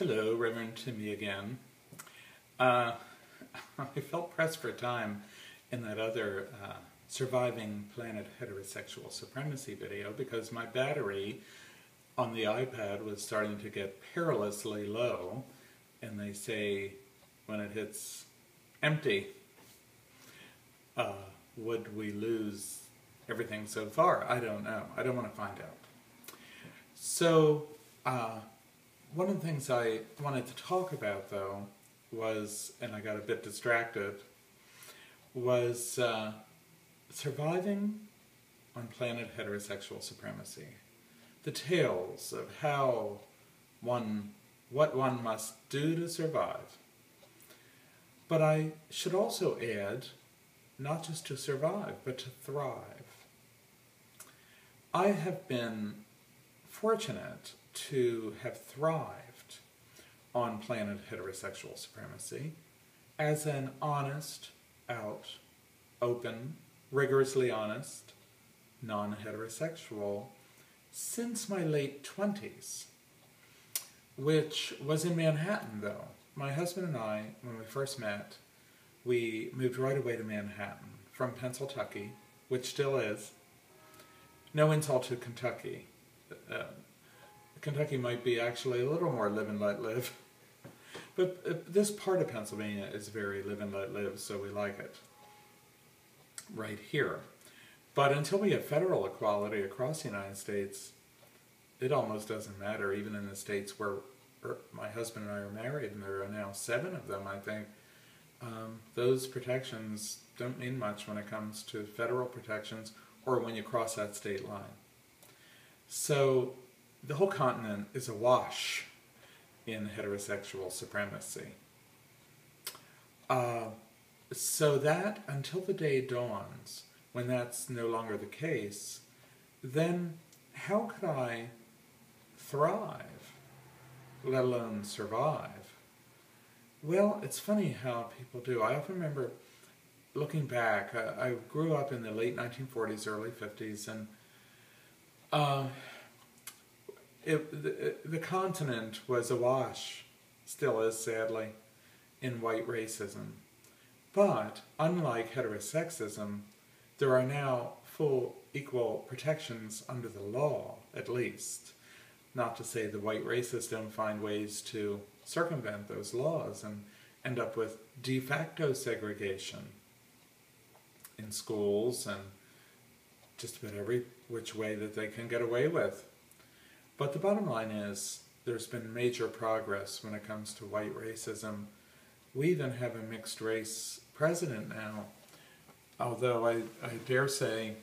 Hello, Reverend Timmy again. I felt pressed for time in that other Surviving Planet Heterosexual-Supremacy video because my battery on the iPad was starting to get perilously low, and they say when it hits empty, would we lose everything so far? I don't know. I don't want to find out. So, one of the things I wanted to talk about, though, was, and I got a bit distracted, was surviving on planet heterosexual supremacy. The tales of what one must do to survive. But I should also add, not just to survive, but to thrive. I have been fortunate to have thrived on planet heterosexual supremacy as an honest, out, open, rigorously honest, non-heterosexual since my late 20s, which was in Manhattan, though. My husband and I, when we first met, we moved right away to Manhattan from Pennsylvania, which still is. No insult to Kentucky. Kentucky might be actually a little more live and let live. But this part of Pennsylvania is very live and let live, so we like it right here. But until we have federal equality across the United States, it almost doesn't matter, even in the states where my husband and I are married, and there are now 7 of them, I think. Those protections don't mean much when it comes to federal protections or when you cross that state line. So the whole continent is awash in heterosexual supremacy. So that, until the day dawns, when that's no longer the case, then how could I thrive, let alone survive? Well, it's funny how people do. I often remember looking back. I grew up in the late 1940s, early 50s, and the continent was awash, still is sadly, in white racism. But unlike heterosexism, there are now full equal protections under the law, at least. Not to say the white racists don't find ways to circumvent those laws and end up with de facto segregation in schools and just about every which way that they can get away with. But the bottom line is, there's been major progress when it comes to white racism. We even have a mixed race president now, although I dare say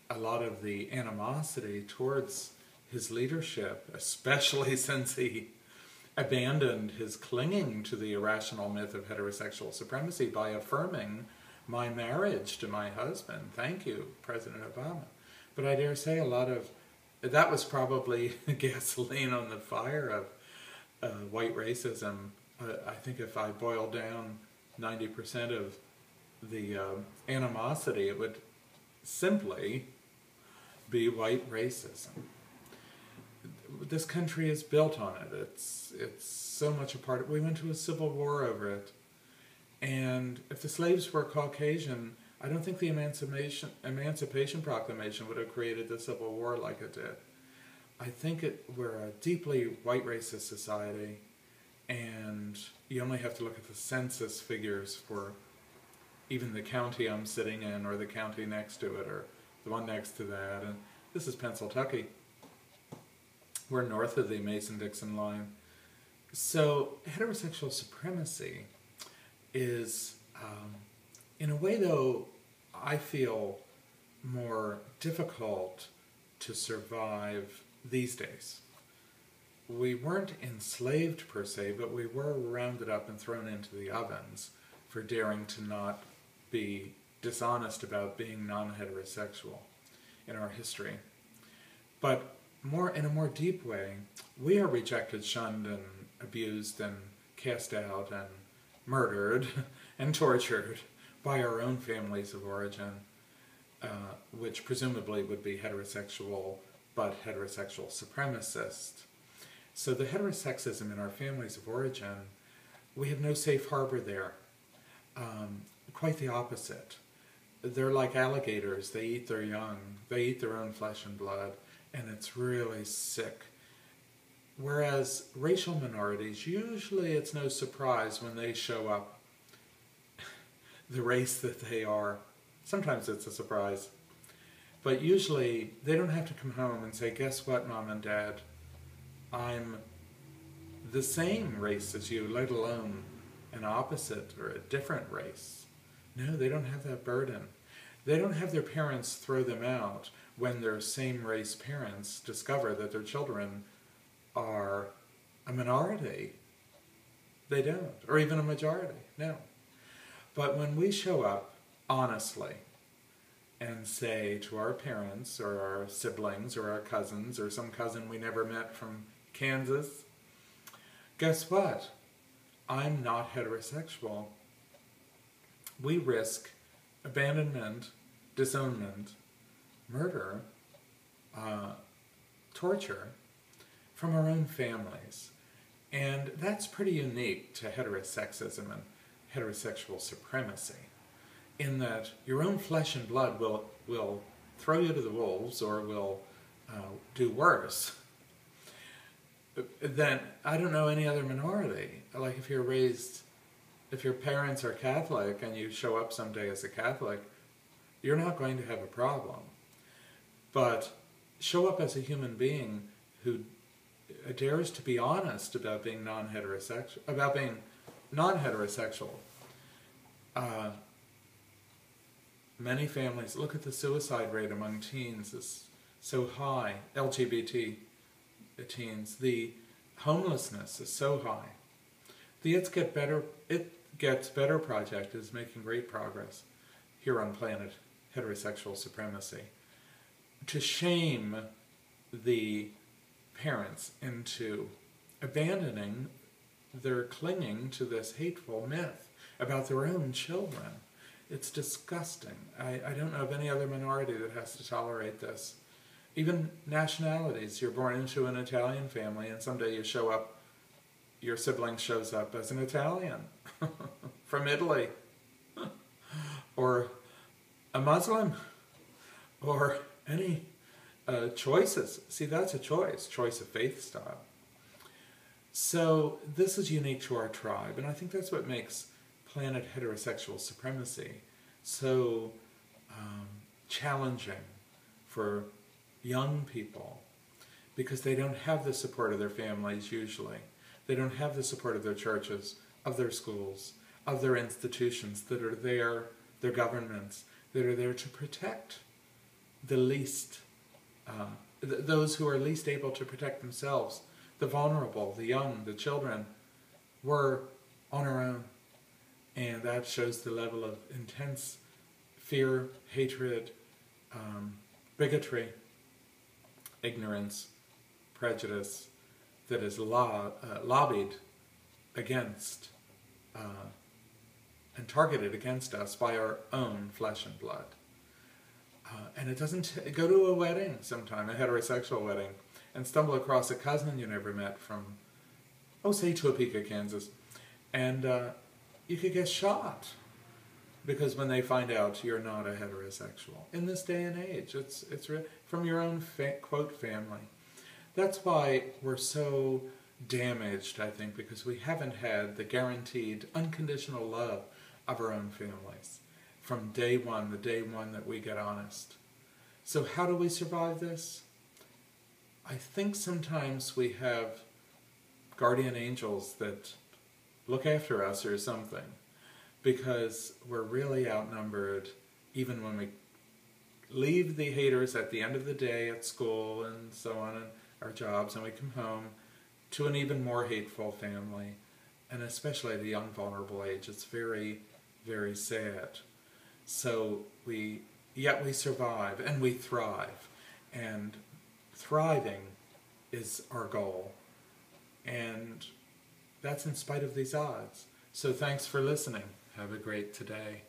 a lot of the animosity towards his leadership, especially since he abandoned his clinging to the irrational myth of heterosexual supremacy by affirming my marriage to my husband. Thank you, President Obama. But I dare say a lot of that was probably gasoline on the fire of white racism. I think if I boil down 90% of the animosity, it would simply be white racism. This country is built on it. It's so much a part of it. We went to a civil war over it. And if the slaves were Caucasian, I don't think the Emancipation Proclamation would have created the Civil War like it did. I think we're a deeply white racist society, and you only have to look at the census figures for even the county I'm sitting in, or the county next to it, or the one next to that. And this is Pennsylvania. We're north of the Mason-Dixon line. So heterosexual supremacy is, in a way though, I feel more difficult to survive these days. We weren't enslaved per se, but we were rounded up and thrown into the ovens for daring to not be dishonest about being non-heterosexual in our history. But in a more deep way, we are rejected, shunned, and abused, and cast out, and murdered, and tortured by our own families of origin, which presumably would be heterosexual, but heterosexual supremacist. So the heterosexism in our families of origin, we have no safe harbor there. Quite the opposite. They're like alligators. They eat their young. They eat their own flesh and blood, and it's really sick. Whereas racial minorities, usually it's no surprise when they show up the race that they are. Sometimes it's a surprise. But usually they don't have to come home and say, guess what, Mom and Dad? I'm the same race as you, let alone an opposite or a different race. No, they don't have that burden. They don't have their parents throw them out when their same race parents discover that their children are a minority. They don't. Or even a majority. No. But when we show up honestly and say to our parents or our siblings or our cousins or some cousin we never met from Kansas, guess what? I'm not heterosexual. We risk abandonment, disownment, murder, torture from our own families. And that's pretty unique to heterosexism and heterosexual supremacy, in that your own flesh and blood will throw you to the wolves or will do worse than, I don't know, any other minority. Like if your parents are Catholic and you show up someday as a Catholic, you're not going to have a problem. But show up as a human being who dares to be honest about being non-heterosexual. Many families, look at the suicide rate among teens is so high, LGBT teens. The homelessness is so high. The It Gets Better project is making great progress here on Planet Heterosexual-Supremacy to shame the parents into abandoning their clinging to this hateful myth about their own children. It's disgusting. I don't know of any other minority that has to tolerate this. Even nationalities. You're born into an Italian family and someday you show up, your sibling shows up as an Italian from Italy, or a Muslim, or any choices. See, that's a choice of faith style. So this is unique to our tribe, and I think that's what makes Planet Heterosexual-Supremacy so challenging for young people, because they don't have the support of their families usually. They don't have the support of their churches, of their schools, of their institutions that are there, their governments, that are there to protect the least, those who are least able to protect themselves, the vulnerable, the young, the children. We're on our own. And that shows the level of intense fear, hatred, bigotry, ignorance, prejudice that is lobbied against and targeted against us by our own flesh and blood. And it doesn't go to a wedding sometime, a heterosexual wedding, and stumble across a cousin you never met from, say, Topeka, Kansas, and you could get shot because when they find out you're not a heterosexual. In this day and age, it's from your own quote family. That's why we're so damaged, I think, because we haven't had the guaranteed unconditional love of our own families from day one, the day one that we get honest. So how do we survive this? I think sometimes we have guardian angels that look after us or something, because we're really outnumbered even when we leave the haters at the end of the day at school and so on, and our jobs, and we come home to an even more hateful family, and especially at a young, vulnerable age. It's very, very sad. So yet we survive and we thrive, and thriving is our goal, and that's in spite of these odds. So thanks for listening. Have a great today.